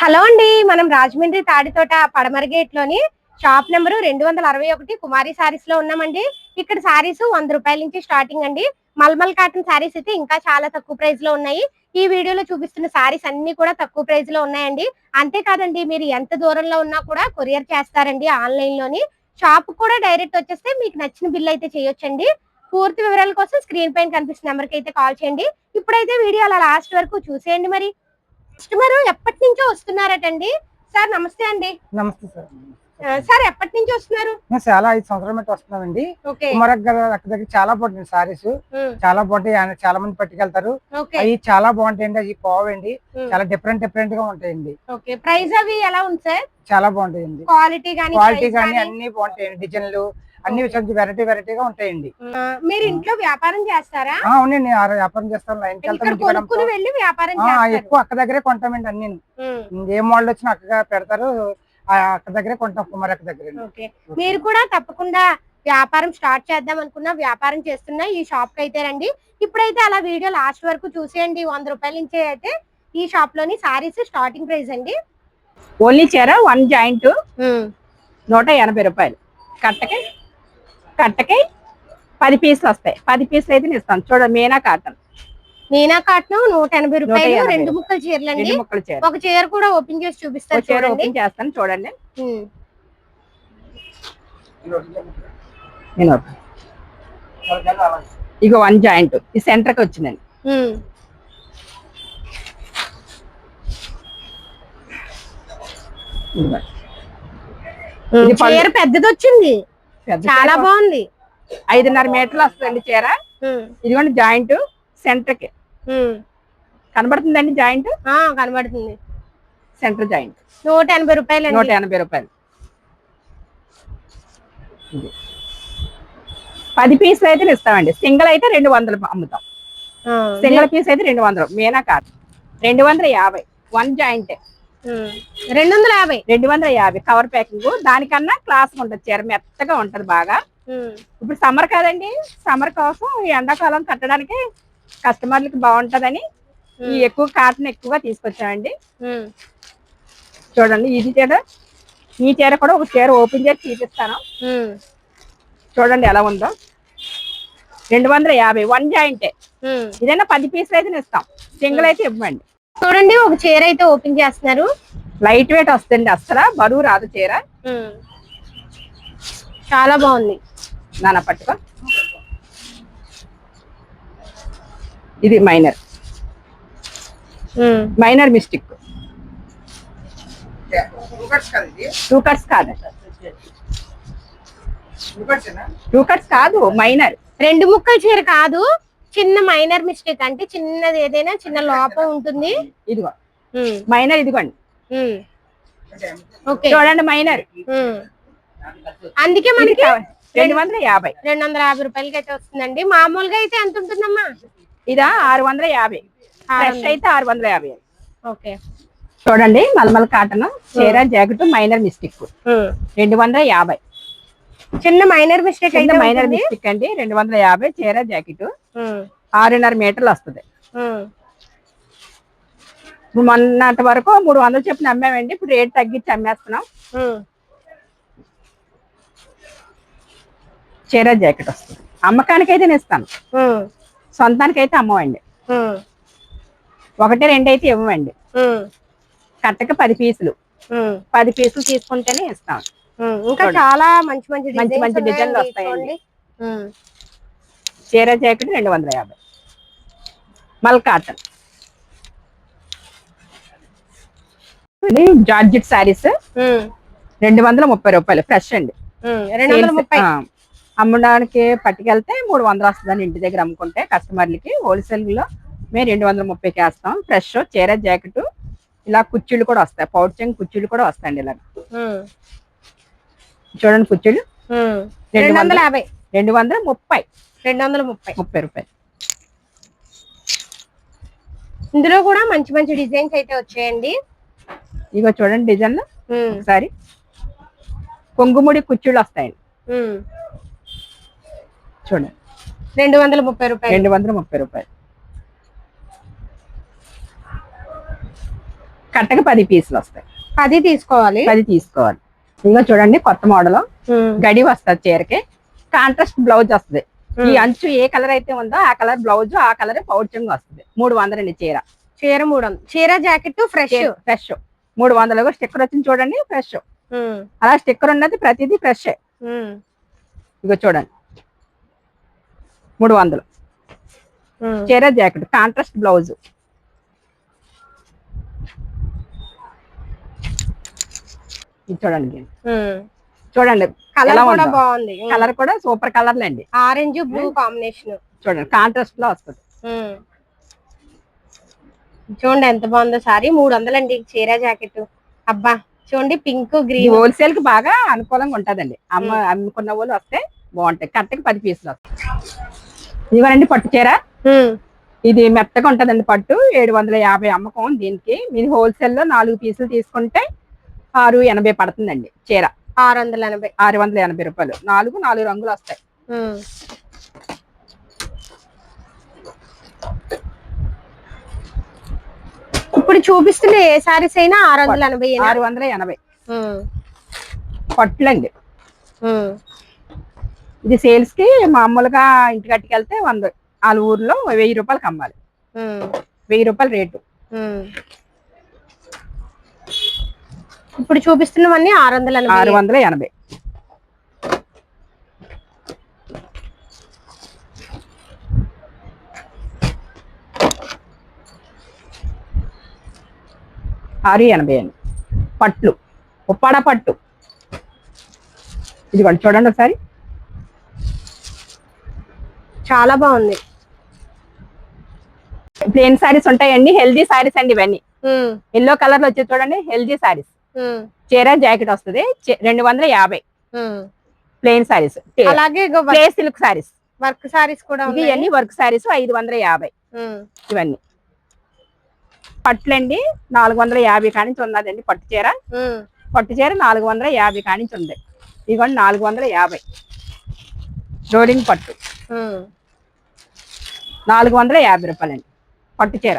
Hello అండి, మనం రాజమండ్రి తాడితోట పడమర గేట్ లోని షాప్ నెంబరు 261 కుమారి సారీస్ లో ఉన్నామండి. ఇక్కడ సారీస్ 100 రూపాయల నుంచి స్టార్టింగ్ అండి. మల్మల్ కాటన్ సారీస్ అయితే ఇంకా చాలా తక్కువ ప్రైస్ లో ఉన్నాయి. ఈ వీడియోలో చూపిస్తున్న సారీస్ అన్ని కూడా తక్కువ ప్రైస్ లో ఉన్నాయండి. అంతేకాదండి, మీరు ఎంత దూరంలో ఉన్నా కూడా కొరియర్ చేస్తారండి ఆన్లైన్ లోని. షాప్ కూడా డైరెక్ట్ వచ్చేస్తే మీకు నచ్చిన బిల్ అయితే చేయొచ్చండి. పూర్తి వివరాల కోసం స్క్రీన్ పైన కనిపిస్తున్న నెంబర్ కి అయితే కాల్ చేయండి. ఇప్పుడైతే వీడియో అలా లాస్ట్ వరకు చూసేయండి. మరి కస్టమర్ ఎప్పటి నుంచో వస్తున్నారటండి. సార్ నమస్తే అండి. నమస్తే సార్. సార్ ఎప్పటి నుంచి వస్తున్నారు? చాలా 5 సంవత్సరాల బట్టి వస్తున్నామండి. కుమారక్ గారు అక్కడ దగ్గర చాలా బాగుంటుంది సారీస్, చాలా బాగుంటాయి. ఆయన చాలా మంది పట్టుకెళ్తారు. అవి చాలా బాగుంటాయండి. అవి పోవండి, చాలా డిఫరెంట్ గా ఉంటాయండి. ప్రైస్ అవి ఎలా ఉంది సార్? చాలా బాగుంటాయండి. క్వాలిటీ గానీ అన్ని బాగుంటాయండి. డిజైన్లు అన్ని వెరైటీగా ఉంటాయండి. మీరు ఇంట్లో వ్యాపారం చేస్తారా? అవునండి, వ్యాపారం చేస్తాం. లైన్కి వెళ్తాం. ఎక్కువ అక్క దగ్గరే కొంటామండి. అన్ని ఏ మోడల్ వచ్చినా అక్కగా పెడతారు. అక్క దగ్గరే కొంటాం, కుమారక్ దగ్గర. మీరు కూడా తప్పకుండా వ్యాపారం స్టార్ట్ చేద్దాం అనుకున్నా, వ్యాపారం చేస్తున్నా ఈ షాప్ కి అయితే రండి. ఇప్పుడైతే అలా వీడియో లాస్ట్ వరకు చూసేయండి. 100 రూపాయల నుంచి అయితే ఈ షాప్ లోని సారీస్ స్టార్టింగ్ ప్రైస్ అండి. ఓన్లీ చీర 1 జాయింట్ 180 రూపాయలు. కట్టకి 10 పీసులు వస్తాయి. 10 పీసులు అయితే ఇస్తాం. చూడండి, మీనా కాటన్ 180 రూపాయలు. 2 ముక్కల చీరలు అండి. 2 ముక్కల చీర. ఒక చీర కూడా ఓపెన్ చేసి చూపిస్తారు. చీర ఓపెన్ చేస్తాను చూడండి. ఇగో 1 జాయింట్ ఈ సెంటర్ కి వచ్చిందండి. చీర పెద్దది వచ్చింది, చాలా బాగుంది. 5.5 మీటర్లు వస్తుందండి చీర. ఇదిగోండి జాయింట్ సెంటర్ కి కనబడుతుందండి. జాయింట్ కనబడుతుంది. సెంటర్ జాయింట్ 180 రూపాయలు. 180 రూపాయలు. 10 పీసులు అయితే ఇస్తామండి. సింగిల్ అయితే 200 అమ్ముతాం. సింగిల్ పీస్ అయితే 200. మీనా కాదు 250. 1 జాయింట్ 250 కవర్ ప్యాకింగ్. దానికన్నా క్లాస్ ఉంటుంది. చీర మెత్తగా ఉంటది బాగా. ఇప్పుడు సమ్మర్ కదండి, సమ్మర్ కోసం ఈ ఎండాకాలం కట్టడానికి కస్టమర్లకి బాగుంటదని ఈ ఎక్కువ కాటన్ ఎక్కువగా తీసుకొచ్చామండి. చూడండి, ఇది చీర, ఈ చీర కూడా ఒక చీర ఓపెన్ చేసి చూపిస్తాను. చూడండి ఎలా ఉందో. 250. 1 జాయింటే. ఇదైనా 10 పీసులు అయితే ఇస్తాం. సింగిల్ అయితే ఇవ్వండి. చూడండి, ఒక చీర అయితే ఓపెన్ చేస్తున్నారు. లైట్ వెయిట్ వస్తుంది, అసలు బరువు రాదు చీర. చాలా బాగుంది. నాన్న పట్టుకో. ఇది మైనర్ మిస్టేక్. 2 కట్స్ కాదు, 2 కట్స్ కాదు, మైనర్. 2 ముక్కల చీర కాదు, చిన్న మైనర్ మిస్టేక్. అంటే చిన్నది ఏదైనా చిన్న లోపం ఉంటుంది. ఇదిగో మైనర్. ఇదిగోండి చూడండి మైనర్. అందుకే మనకి 250 రూపాయలకి అయితే వస్తుందండి. మామూలుగా అయితే ఎంత ఉంటుందమ్మా? ఇదా 650. ఫ్రెష్ అయితే 650. ఓకే. చూడండి, మల్మల్ కాటన్ చీర జాకెట్ మైనర్ మిస్టేక్ 250. చిన్న మైనర్ మిస్టేక్ అయితే మైనర్ మిస్టేక్ అండి. 250 చీర జాకెట్ 6.5 మీటర్లు వస్తుంది. మొన్నటి వరకు 300 చెప్పిన అమ్మామండి. ఇప్పుడు రేట్ తగ్గించి అమ్మేస్తున్నాం. చీర జాకెట్ వస్తుంది. అమ్మకానికి అయితే ఇస్తాను, సొంతానికి అయితే అమ్మవండి. 1, 2 అయితే ఇవ్వండి. కట్టకి 10 పీసులు. 10 పీసులు తీసుకుంటేనే ఇస్తాం. ఇంకా చాలా మంచి మంచి డిజైన్లు వస్తాయండి. చీర జాకెట్ 250. మల్ కాటన్ జార్జెట్ సారీస్ 230 రూపాయలు. ఫ్రెష్ అండి. 230. అమ్మడానికి పట్టుకెళ్తే 300 వస్తుందని ఇంటి దగ్గర అమ్ముకుంటే కస్టమర్లకి హోల్సేల్ లో మేము 230కి వేస్తాం. ఫ్రెష్ చీర జాకెట్. ఇలా కుర్చీలు కూడా వస్తాయి, పౌడ్చింగ్ కుర్చీలు కూడా వస్తాయండి. ఇలా చూడండి కుర్చీలు 250. 30 రూపాయలు. ఇందులో కూడా మంచి మంచి డిజైన్స్ అయితే వచ్చాయండి. ఇగో చూడండి డిజైన్. ఒకసారి కొంగుముడి కుర్చీలు వస్తాయండి. చూడండి 230 రూపాయలు. 230 రూపాయలు. కట్టకి 10 పీసులు వస్తాయి. 10 తీసుకోవాలి. 10 తీసుకోవాలి. ఇంకా చూడండి కొత్త మోడల్ గడి వస్తుంది చీరకి. కాంట్రాస్ట్ బ్లౌజ్ వస్తుంది. ఈ అంచు ఏ కలర్ అయితే ఉందో ఆ కలర్ బ్లౌజ్, ఆ కలర్ పౌచింగ్ వస్తుంది. 300 అండి చీర. 300. చీర జాకెట్ ఫ్రెష్ 300. స్టిక్కర్ వచ్చింది చూడండి ఫ్రెష్. అలా స్టిక్కర్ ఉన్నది ప్రతిదీ ఫ్రెష్. ఇగో చూడండి 300 చీర జాకెట్ కాంట్రాస్ట్ బ్లౌజ్. ఇది చూడండి చూడండి కలర్ కూడా బాగుంది. కలర్ కూడా సూపర్ కలర్లు అండి. ఆరెంజ్ బ్లూ కాంబినేషన్ చూడండి కాంట్రాస్ట్ లో వస్తుంది. చూడండి ఎంత బాగుందో సారీ. 300 అండి చీర జాకెట్. అబ్బా చూడండి పింక్ గ్రీన్. హోల్సేల్ కి బాగా అనుకూలంగా ఉంటదండి. అమ్ముకున్న వాళ్ళు వస్తే బాగుంటాయి. కట్టకి 10 పీసులు వస్తాయి. ఇవ్వనండి పట్టు చీర. ఇది మెత్తగా ఉంటదండి పట్టు. 750 అమ్మకం దీనికి. మీరు హోల్సేల్ లో 4 పీసులు తీసుకుంటే 680 పడుతుందండి చీర. 680 రూపాయలు. 4 రంగులు వస్తాయి. ఇప్పుడు చూపిస్తున్న ఏ సారీస్ అయినా 680. పట్టులండి. ఇది సేల్స్ కి మామూలుగా ఇంటి కట్టుకెళ్తే 100. వాళ్ళ ఊర్లో 1000 రూపాయలకి అమ్మాలి. 1000 రూపాయలు రేటు. ఇప్పుడు చూపిస్తున్నవన్నీ 680. అండి పట్లు. ఉప్పాడ పట్టు. ఇది కూడా చూడండి ఒకసారి. చాలా బాగుంది. ప్లేన్ సారీస్ ఉంటాయండి. హెల్దీ సారీస్ అండి ఇవన్నీ. ఎల్లో కలర్ లో వచ్చి చూడండి హెల్దీ సారీస్. చీర జాకెట్ వస్తుంది. 250 ప్లేన్ సారీస్. అలాగే సిల్క్ సారీస్, వర్క్ సారీస్ కూడా ఇవన్నీ వర్క్ సారీస్ 550. ఇవన్నీ పట్లండి. 450 కానించి ఉన్నదండి పట్టు చీర. 450 కానించి ఉంది. ఇదిగోండి 450 రోలింగ్ పట్టు. 450 రూపాయలండి పట్టు చీర.